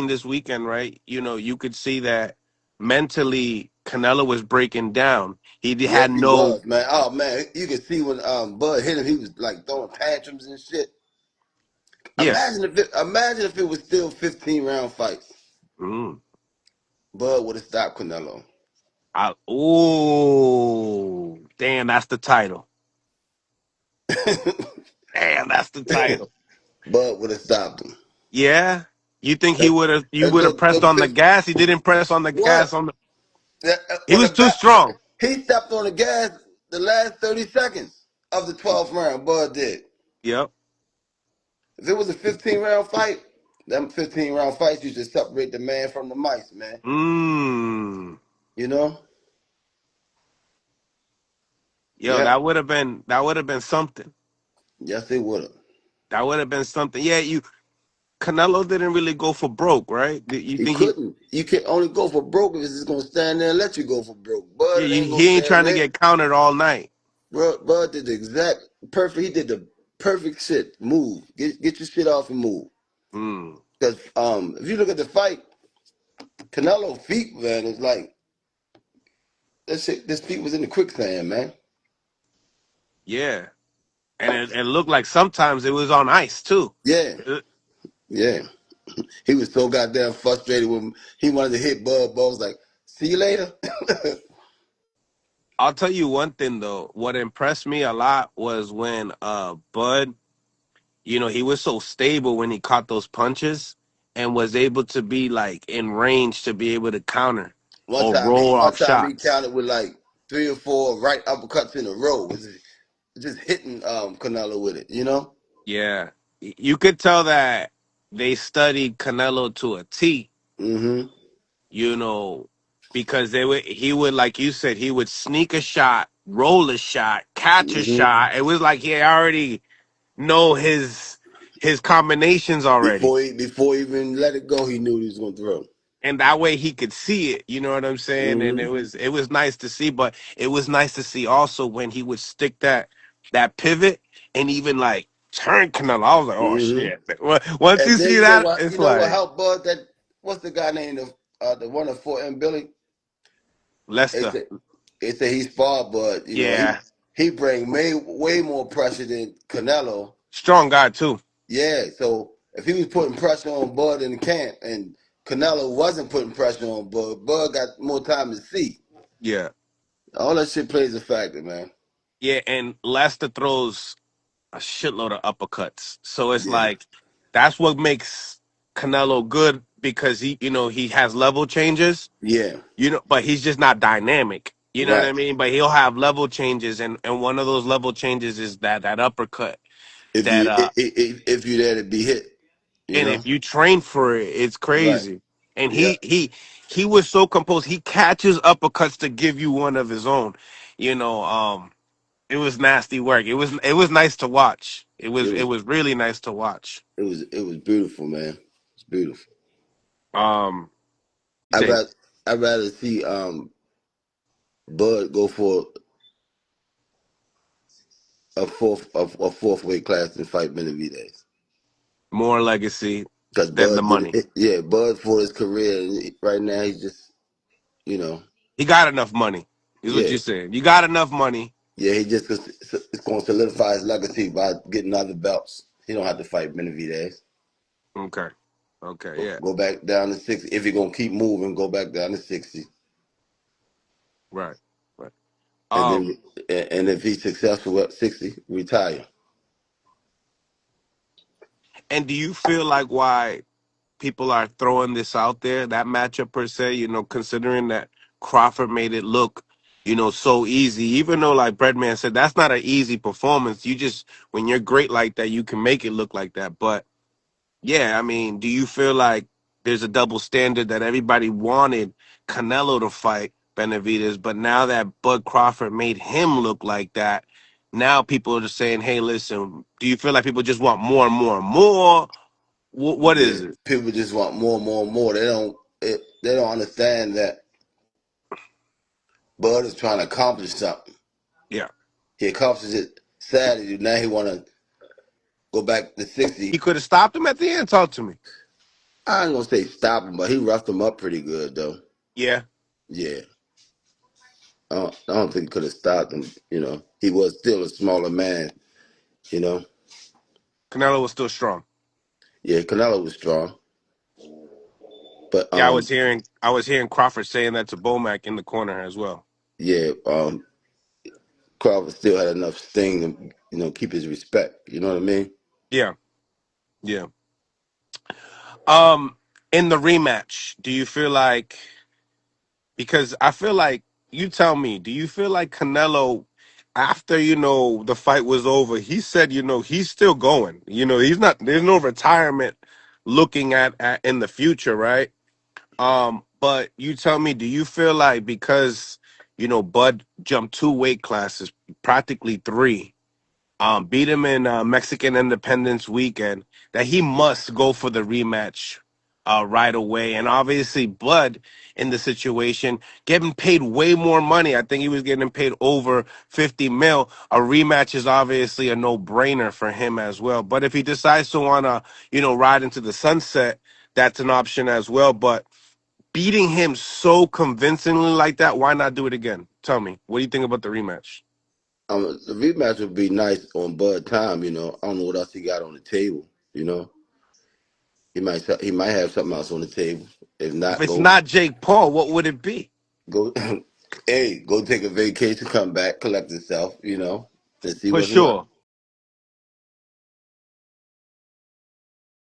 this weekend, right? You could see that mentally Canelo was breaking down. He Yes, had he no. was, man. Oh man, you could see when Bud hit him, he was like throwing tantrums and shit. Yeah. Imagine if it was still 15 round fights. Mm. Bud would have stopped Canelo. Ooh, damn, that's the title. Damn, that's the title. Bud would have stopped him. Yeah. You think he The, would have? You would have pressed the on the fifth, gas. He didn't press on the what? gas. On the. He On was the too back, strong. he stepped on the gas the last 30 seconds of the 12th round. Bud did. Yep. If it was a 15 round fight, them 15 round fights used to separate the man from the mice, man. Mm. You know? Yo, Yep. that would have been something. Yes, they would have. That would have been something. Yeah, Canelo didn't really go for broke, right? You He think he? couldn't. You can only go for broke if it's just gonna stand there and let you go for broke. Yeah, Bud ain't gonna he ain't stand trying to there. get countered all night. Bud did the exact perfect. He did the perfect shit. Move. Get your shit off and move. Mm. Because if you look at the fight, Canelo feet, man, is like that shit. This feet was in the quicksand, man. Yeah, and it looked like sometimes it was on ice too. Yeah, Uh, yeah. He was so goddamn frustrated when he wanted to hit Bud. Bud was like, "See you later." I'll tell you one thing though. What impressed me a lot was when Bud, he was so stable when he caught those punches and was able to be like in range to be able to counter or roll One off time he shots. counted with like 3 or 4 right uppercuts in a row. Was just hitting Canelo with it, you know? Yeah, you could tell that they studied Canelo to a T. Mm-hmm. You know, because he would, like you said, he would sneak a shot, roll a shot, catch a Mm-hmm. shot. It was like he already know his combinations already. Before he even let it go, he knew he was gonna throw. And that way he could see it, you know what I'm saying? And it Mm-hmm. was it was nice to see, but it was nice to see also when he would stick that pivot and even like turn Canelo. I was like, oh Mm-hmm. shit. Once And you then see that, you it's know what like helped Bud? That what's the guy named the one that fought him, Billy? They Lester. said they say he sparred Bud. You know Yeah. he bring way more pressure than Canelo. Strong guy too. Yeah, so if he was putting pressure on Bud in the camp and Canelo wasn't putting pressure on Bud, Bud got more time to see. Yeah. All that shit plays a factor, man. Yeah, and Lester throws a shitload of uppercuts. So it's Yeah, like that's what makes Canelo good because he has level changes, yeah, but he's just not dynamic. You know what right. I mean? But he'll have level changes and one of those level changes is that uppercut If that you if you there to be hit, you and know, if you train for it, it's right. crazy. And Yeah, he was so composed. He catches uppercuts to give you one of his own. You know, it was nasty work. It was nice to watch. It it was it was was really nice to watch. it was beautiful, man. It's beautiful. Um, I think rather I rather see Bud go for a fourth weight class than fight Benavidez. more legacy Because than the Bud did money. it, yeah, Bud for his career. And right now, he's just, you know, He got enough money. Is what yeah, you're saying. You got enough money. yeah, he just it's going to solidify his legacy by getting other belts. He don't have to fight Benavidez. Okay. Okay. Yeah. Go back down to 60. If you're gonna keep moving, go back down to 60, Right. Right. and Um. then and if he's successful at 60, retire. And do you feel like why people are throwing this out there, that matchup per se, considering that Crawford made it look, so easy, even though like Breadman said, that's not an easy performance. You just, when you're great like that, you can make it look like that. But yeah, I mean, do you feel like there's a double standard that everybody wanted Canelo to fight Benavidez, but now that Bud Crawford made him look like that, now people are just saying, hey, listen, do you feel like people just want more and more and more? What Yeah, is it? people just want more and more and more. They don't understand that Bud is trying to accomplish something. Yeah. He accomplished it Saturday. Now he want to go back to He 60. could have stopped him at the end. Talk to me. I ain't gonna say stop him, but he roughed him up pretty good though. Yeah, Yeah, I don't think he could have stopped him. He was still a smaller man. You know, Canelo was still strong. yeah, Canelo was strong, but Yeah, I was hearing Crawford saying that to Bomac in the corner as well. yeah, Crawford still had enough sting to keep his respect. You know what I mean? Yeah, yeah. In the rematch, do you feel like, because I feel like, you tell me, do you feel like Canelo, after the fight was over, he said he's still going. He's not. There's no retirement looking at in the future, right? But you tell me, do you feel like, because Bud jumped two weight classes, practically three, beat him in Mexican Independence Weekend, that he must go for the rematch right away? And obviously, Bud in the situation getting paid way more money. I think he was getting paid over 50 mil. A rematch is obviously a no brainer for him as well. But if he decides to want to, ride into the sunset, that's an option as well. But beating him so convincingly like that, why not do it again? Tell me, what do you think about the rematch? The rematch would be nice on Bud time. I don't know what else he got on the table. You know, he might have something else on the table. If If not, it's go not Jake Paul, what would it be? go. Hey, go take a vacation, come back, collect yourself. And see For what's what. sure.